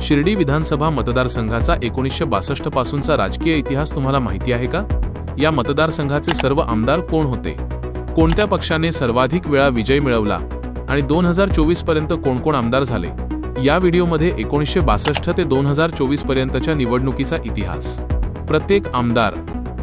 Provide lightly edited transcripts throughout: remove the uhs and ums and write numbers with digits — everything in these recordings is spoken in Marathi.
शिर्डी विधानसभा मतदारसंघाचा 1962 पासूनचा राजकीय इतिहास तुम्हाला माहिती आहे का? या मतदारसंघाचे सर्व आमदार कोण होते? कोणत्या पक्षाने सर्वाधिक वेळा विजय मिळवला? आणि 2024 पर्यंत कोण आमदार झाले? या व्हिडिओमध्ये 1962 ते 2024 पर्यंतच्या निवडणुकीचा इतिहास, प्रत्येक आमदार,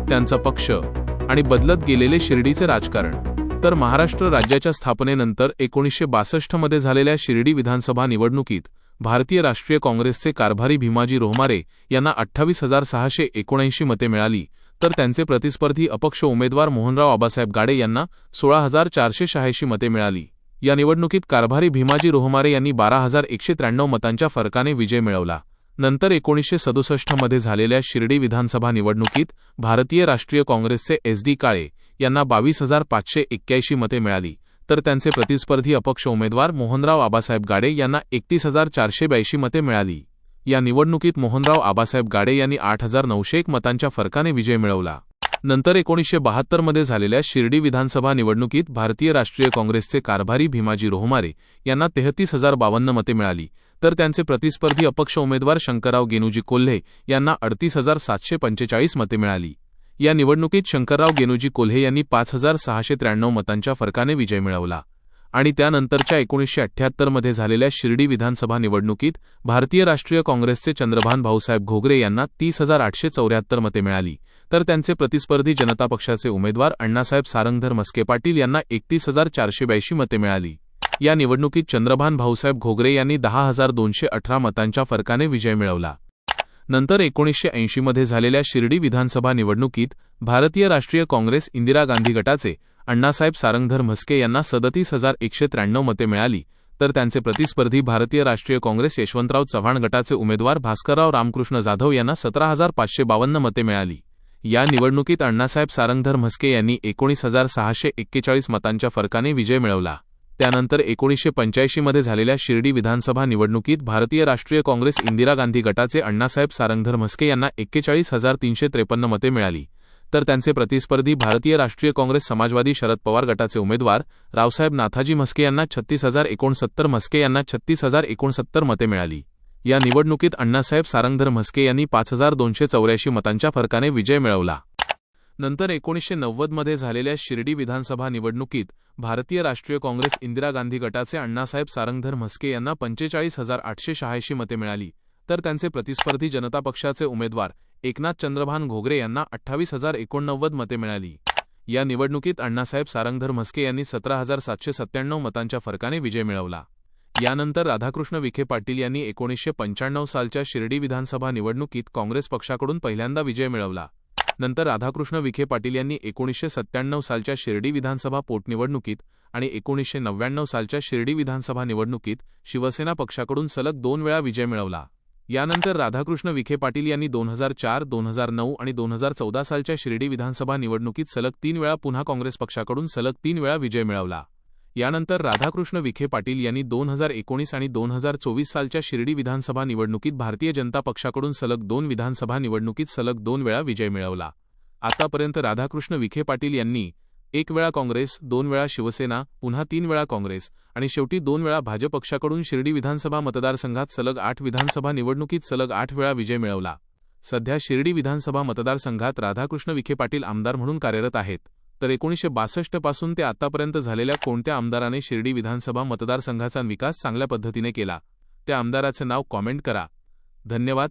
त्यांचा पक्ष आणि बदलत गेलेले शिर्डीचे राजकारण. तर महाराष्ट्र राज्याच्या स्थापनेनंतर 1962 मध्ये झालेल्या शिर्डी विधानसभा निवडणुकीत भारतीय राष्ट्रीय काँग्रेसचे कारभारी भीमाजी रोहमारे यांना 28,679 मते मिळाली, तर त्यांचे प्रतिस्पर्धी अपक्ष उमेदवार मोहनराव आबासाहेब गाडे यांना 16,486 मते मिळाली. या निवडणुकीत कारभारी भीमाजी रोहमारे यांनी 12,193 मतांच्या फरकाने विजय मिळवला. नंतर 1967 मध्ये झालेल्या शिर्डी विधानसभा निवडणुकीत भारतीय राष्ट्रीय काँग्रेसचे SD काळे यांना 22,581 मते मिळाली, तर त्यांचे प्रतिस्पर्धी अपक्ष उमेदवार मोहनराव आबासाहेब गाडे यांना 31,482 मते मिळाली. या निवडणुकीत मोहनराव आबासाहेब गाडे यांनी 8,901 मतांच्या फरकाने विजय मिळवला. नंतर 1972 मध्ये झालेल्या शिर्डी विधानसभा निवडणुकीत भारतीय राष्ट्रीय काँग्रेसचे कारभारी भीमाजी रोहमारे यांना 33,052 मते मिळाली, तर त्यांचे प्रतिस्पर्धी अपक्ष उमेदवार शंकरराव गेनूजी कोल्हे यांना 38,745 मते मिळाली. या निवडणुकीत शंकरराव गेनूजी कोल्हे यांनी 5,693 मतांच्या फरकाने विजय मिळवला. आणि त्यानंतरच्या 1978 मध्ये झालेल्या शिर्डी विधानसभा निवडणुकीत भारतीय राष्ट्रीय काँग्रेसचे चंद्रभान भाऊसाहेब घोगरे यांना 30,874 मते मिळाली, तर त्यांचे प्रतिस्पर्धी जनता पक्षाचे उमेदवार अण्णासाहेब सारंगधर म्हस्के पाटील यांना 31,482 मते मिळाली. या निवडणुकीत चंद्रभान भाऊसाहेब घोगरे यांनी 10,218 मतांच्या फरकाने विजय मिळवला. नंतर 1980 मध्ये झालेल्या शिर्डी विधानसभा निवडणुकीत भारतीय राष्ट्रीय काँग्रेस इंदिरा गांधी गटाचे अण्णासाहेब सारंगधर म्हस्के यांना 37,193 मते मिळाली, तर त्यांचे प्रतिस्पर्धी भारतीय राष्ट्रीय काँग्रेस यशवंतराव चव्हाण गटाचे उमेदवार भास्करराव रामकृष्ण जाधव यांना 17,552 मते मिळाली. या निवडणुकीत अण्णासाहेब सारंगधर म्हस्के यांनी 19,641 मतांच्या फरकाने विजय मिळवला. त्यानंतर 1985 मध्ये झालेल्या शिर्डी विधानसभा निवडणुकीत भारतीय राष्ट्रीय काँग्रेस इंदिरा गांधी गटाचे अण्णासाहेब सारंगधर म्हस्के यांना 41,353 मते मिळाली, तर त्यांचे प्रतिस्पर्धी भारतीय राष्ट्रीय काँग्रेस समाजवादी शरद पवार गटाचे उमेदवार रावसाहेब नाथाजी म्हस्के यांना 36,069 म्हस्के यांना 36,069 मते मिळाली. या निवडणुकीत अण्णासाहेब सारंगधर म्हस्के यांनी 5,284 मतांच्या फरकाने विजय मिळवला. नंतर 1990 मध्ये झालेल्या शिर्डी विधानसभा निवडणुकीत भारतीय राष्ट्रीय काँग्रेस इंदिरा गांधी गटाचे अण्णासाहेब सारंगधर म्हस्के यांना 45,886 मते मिळाली, तर त्यांचे प्रतिस्पर्धी जनता पक्षाचे उमेदवार एकनाथ चंद्रभान घोगरे यांना 28,089 मते मिळाली. या निवडणुकीत अण्णासाहेब सारंगधर म्हस्के यांनी 17,797 मतांच्या फरकाने विजय मिळवला. यानंतर राधाकृष्ण विखे पाटील यांनी 1995 सालच्या शिर्डी विधानसभा निवडणुकीत काँग्रेस पक्षाकडून पहिल्यांदा विजय मिळवला. नंतर राधाकृष्ण विखे पाटील यांनी 1997 सालच्या शिर्डी विधानसभा पोटनिवडणुकीत आणि 1999 सालच्या शिर्डी विधानसभा निवडणुकीत शिवसेना पक्षाकडून सलग 2 वेळा विजय मिळवला. यानंतर राधाकृष्ण विखे पाटील यांनी 2004, 2009 आणि 2014 सालच्या शिर्डी विधानसभा निवडणुकीत सलग 3 वेळा पुन्हा काँग्रेस पक्षाकडून सलग 3 वेळा विजय मिळवला. यानंतर राधाकृष्ण विखे पाटील यांनी 2019 आणि 2024 सालच्या शिर्डी विधानसभा निवडणुकीत भारतीय जनता पक्षाकडून सलग 2 विधानसभा निवडणुकीत सलग 2 वेळा विजय मिळवला. आतापर्यंत राधाकृष्ण विखे पाटील यांनी 1 वेळा काँग्रेस, 2 वेळा शिवसेना, पुन्हा 3 वेळा काँग्रेस आणि शेवटी 2 वेळा भाजप पक्षाकडून शिर्डी विधानसभा मतदारसंघात सलग 8 विधानसभा निवडणुकीत सलग 8 वेळा विजय मिळवला. सध्या शिर्डी विधानसभा मतदारसंघात राधाकृष्ण विखे पाटील आमदार म्हणून कार्यरत आहेत. तर 1962 पासून ते आतापर्यंत झालेल्या कोणत्या आमदाराने शिर्डी विधानसभा मतदारसंघाचा विकास चांगल्या पद्धतीने केला, त्या आमदाराचे नाव कॉमेंट करा. धन्यवाद.